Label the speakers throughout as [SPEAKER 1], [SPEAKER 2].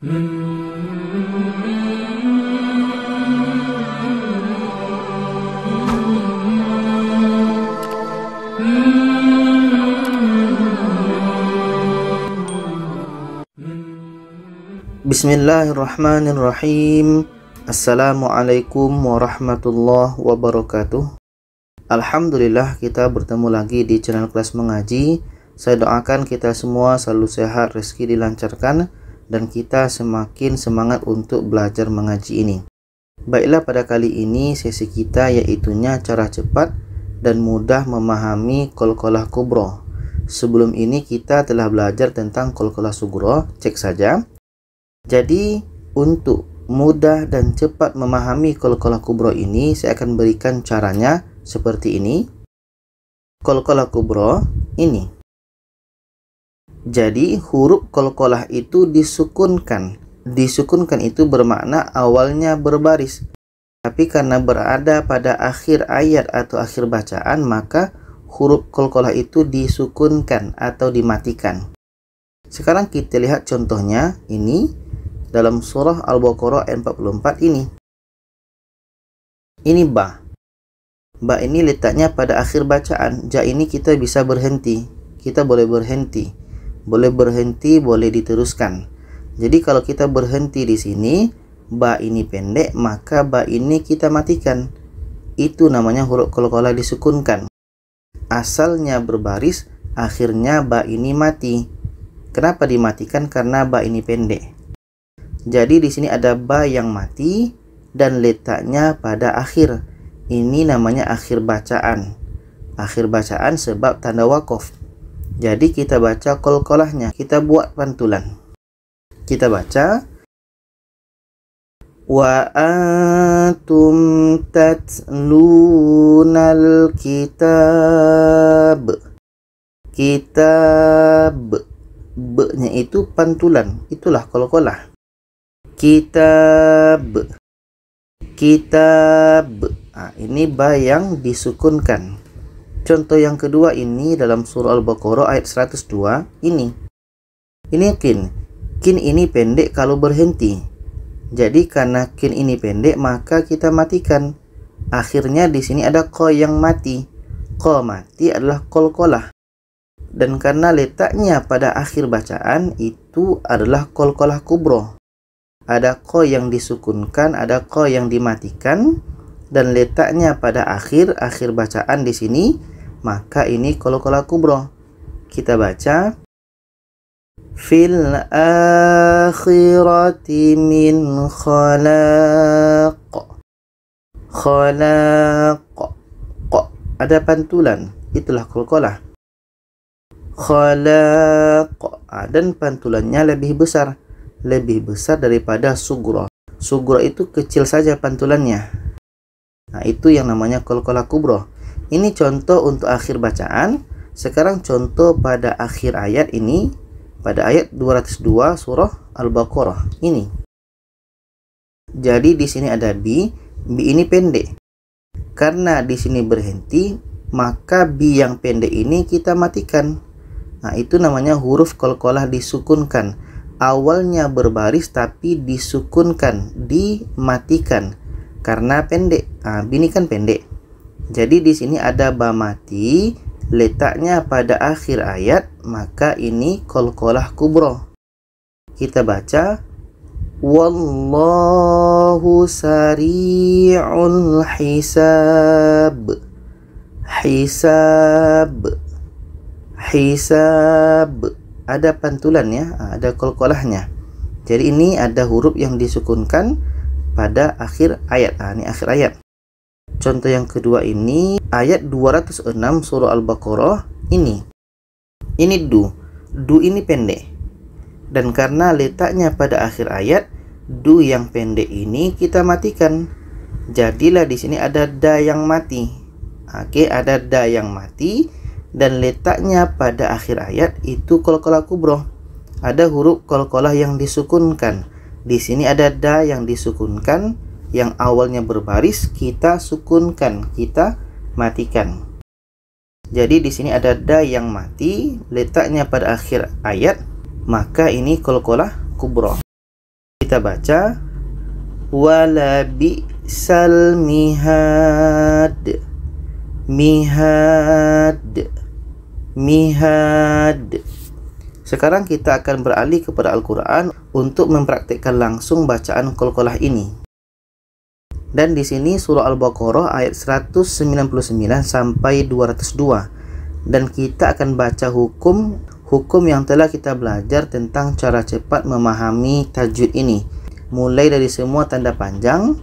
[SPEAKER 1] Bismillahirrahmanirrahim. Assalamualaikum warahmatullahi wabarakatuh. Alhamdulillah, kita bertemu lagi di channel kelas mengaji. Saya doakan kita semua selalu sehat, rezeki dilancarkan, dan kita semakin semangat untuk belajar mengaji ini. Baiklah, pada kali ini sesi kita yaitunya cara cepat dan mudah memahami qalqalah kubra. Sebelum ini kita telah belajar tentang qalqalah sughra, cek saja. Jadi untuk mudah dan cepat memahami qalqalah kubra ini, saya akan berikan caranya seperti ini. Qalqalah kubra ini. Jadi huruf qalqalah itu disukunkan. Disukunkan itu bermakna awalnya berbaris. Tapi karena berada pada akhir ayat atau akhir bacaan, maka huruf qalqalah itu disukunkan atau dimatikan. Sekarang kita lihat contohnya ini. Dalam surah Al-Baqarah ayat 44 ini. Ini ba. Ba ini letaknya pada akhir bacaan. Ja ini kita bisa berhenti. Kita boleh berhenti. Boleh berhenti, boleh diteruskan. Jadi kalau kita berhenti di sini, ba ini pendek, maka ba ini kita matikan. Itu namanya huruf qalqalah disukunkan. Asalnya berbaris, akhirnya ba ini mati. Kenapa dimatikan? Karena ba ini pendek. Jadi di sini ada ba yang mati dan letaknya pada akhir. Ini namanya akhir bacaan. Akhir bacaan sebab tanda waqaf. Jadi kita baca qalqalahnya. Kita buat pantulan. Kita baca wa antum tatlunal kitab. Kitab. B-nya itu pantulan. Itulah qalqalah. Kitab. Kitab. Ini ba yang disukunkan. Contoh yang kedua ini dalam surah Al-Baqarah ayat 102 ini. Ini kin. Kin ini pendek kalau berhenti. Jadi karena kin ini pendek, maka kita matikan. Akhirnya di sini ada qa yang mati. Qa mati adalah qalqalah. Dan karena letaknya pada akhir bacaan, itu adalah qalqalah kubra. Ada qa yang disukunkan, ada qa yang dimatikan, dan letaknya pada akhir bacaan di sini, maka ini qalqalah kubra. Kita baca fil akhirati min khalaq. Khalaq. Ada pantulan, itulah qalqalah. Khalaq. Dan pantulannya lebih besar. Lebih besar daripada sughra. Sughra itu kecil saja pantulannya. Nah, itu yang namanya qalqalah kubra. Ini contoh untuk akhir bacaan. Sekarang contoh pada akhir ayat ini, pada ayat 202 surah Al-Baqarah ini. Jadi di sini ada bi. Bi ini pendek. Karena di sini berhenti, maka bi yang pendek ini kita matikan. Nah, itu namanya huruf qalqalah disukunkan. Awalnya berbaris tapi disukunkan, dimatikan karena pendek. Ini kan pendek. Jadi di sini ada ba mati, letaknya pada akhir ayat, maka ini qalqalah kubra. Kita baca wallahu sari'ul hisab. Hisab. Hisab. Ada pantulannya, ada qalqalahnya. Jadi ini ada huruf yang disukunkan pada akhir ayat. Ini akhir ayat. Contoh yang kedua ini ayat 206 surah Al-Baqarah ini. Ini du. Du ini pendek. Dan karena letaknya pada akhir ayat, du yang pendek ini kita matikan. Jadilah di sini ada da yang mati. Oke, ada da yang mati. Dan letaknya pada akhir ayat itu qalqalah kubra. Ada huruf qalqalah yang disukunkan. Di sini ada da yang disukunkan, yang awalnya berbaris kita sukunkan, kita matikan. Jadi di sini ada da yang mati, letaknya pada akhir ayat, maka ini qalqalah kubra. kita baca wala bi'sal mihad. Mihad. Sekarang kita akan beralih kepada Al-Quran untuk mempraktikkan langsung bacaan qalqalah ini. Dan di sini surah Al-Baqarah ayat 199 sampai 202. Dan kita akan baca hukum yang telah kita belajar tentang cara cepat memahami tajwid ini. Mulai dari semua tanda panjang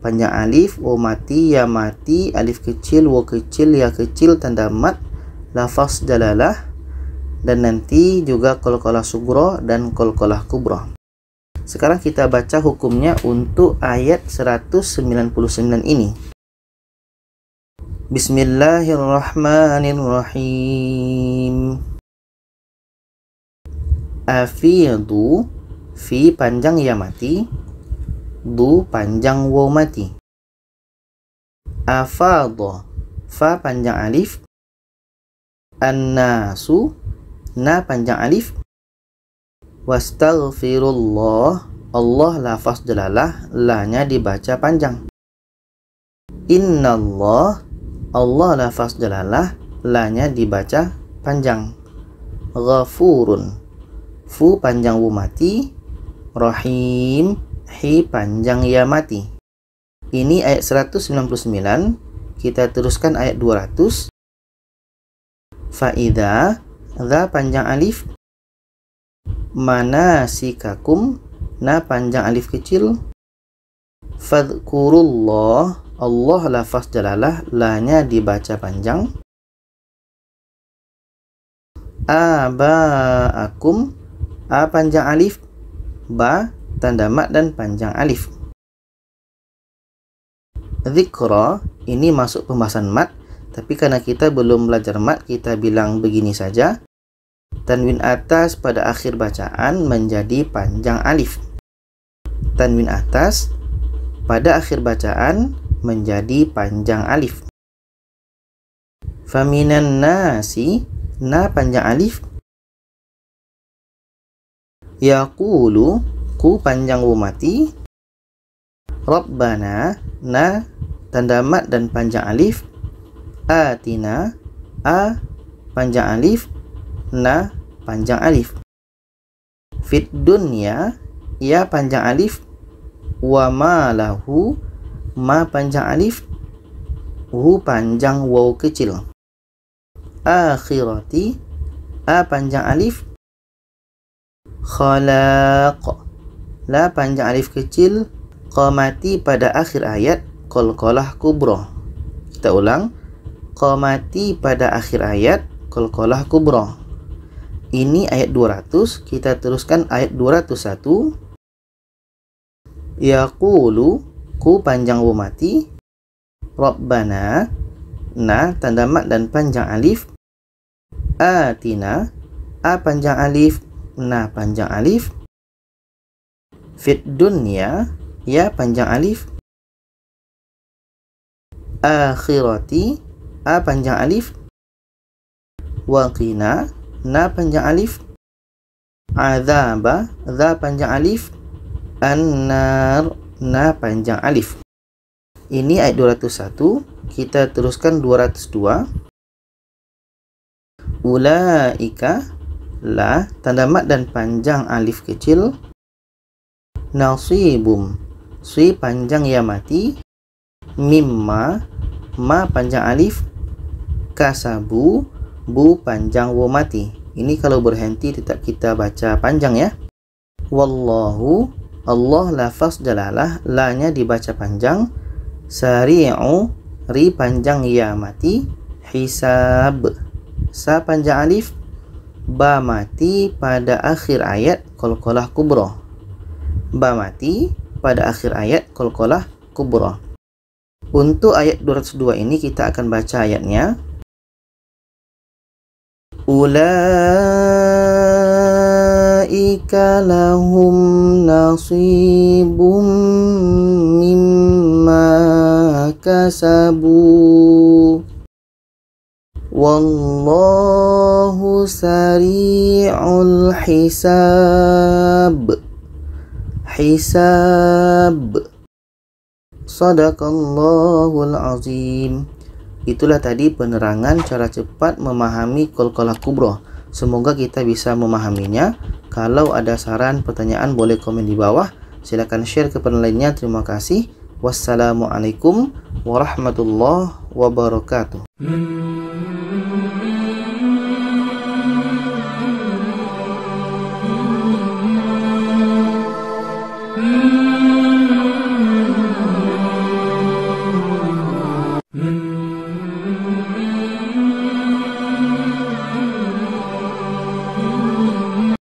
[SPEAKER 1] alif, o mati, ya mati, alif kecil, wo kecil, ya kecil, tanda mat, lafaz jalalah, dan nanti juga qalqalah sughra dan qalqalah kubra. Sekarang kita baca hukumnya untuk ayat 199 ini. Bismillahirrahmanirrahim. Afidu, fi panjang ya mati, du panjang waw mati. Afadha, fa panjang alif, annasu, na panjang alif, wastaghfirullah, Allah lafaz jalalah, la-nya dibaca panjang. Innallah, Allah lafaz jalalah, la-nya dibaca panjang. Ghafurun, fu panjang wu mati, rahim, hi panjang ya mati. Ini ayat 199. Kita teruskan ayat 200. Faida, dha panjang alif, manasikakum, na panjang alif kecil, fadhkurullah, Allah lafaz jalalah, la-nya dibaca panjang. Abaakum, a panjang alif, ba tanda mat dan panjang alif. Dzikra, ini masuk pembahasan mat, tapi karena kita belum belajar mat, kita bilang begini saja. Tanwin atas pada akhir bacaan menjadi panjang alif. Tanwin atas pada akhir bacaan menjadi panjang alif. Faminan nasi, na panjang alif. Yaqulu, ku panjang wu mati. Rabbana, na tanda mat dan panjang alif. Atina, a panjang alif, na panjang alif. Fit dunya, ya panjang alif, wa ma lahu, ma panjang alif, hu panjang waw kecil. Akhirati, a panjang alif, khalaq, la panjang alif kecil, qamati pada akhir ayat, qalqalah kubra. Kita ulang, qamati pada akhir ayat, qalqalah kubra. Ini ayat 200. Kita teruskan ayat 201. Yaqulu, ku panjang wu mati. Rabbana, na tanda mat dan panjang alif. Atina, a panjang alif, na panjang alif. Fit dunya, ya panjang alif. Akhirati, a panjang alif. Waqina, na panjang alif. Azaba, za panjang alif. An-nar, na panjang alif. Ini ayat 201. Kita teruskan 202. Ulaika, la tanda mat dan panjang alif kecil. Nasibum, si panjang ya mati. Mimma, ma panjang alif. Kasabu, bu panjang wa mati. Ini kalau berhenti tetap kita baca panjang ya. Wallahu, Allah lafaz jalalah, la-nya dibaca panjang. Sari'u, ri panjang ya mati. Hisab, sa panjang alif. Ba mati pada akhir ayat, qalqalah kubra. Ba mati pada akhir ayat, qalqalah kubra. Untuk ayat 202 ini kita akan baca ayatnya. Ulaika lahum nasibum mimma kasabu. Wallahu sari'ul hisab. hisab. Shadaqallahul azim. Itulah tadi penerangan cara cepat memahami qalqalah kubra. Semoga kita bisa memahaminya. Kalau ada saran, pertanyaan, boleh komen di bawah. Silakan share kepada lainnya. Terima kasih. Wassalamualaikum warahmatullahi wabarakatuh.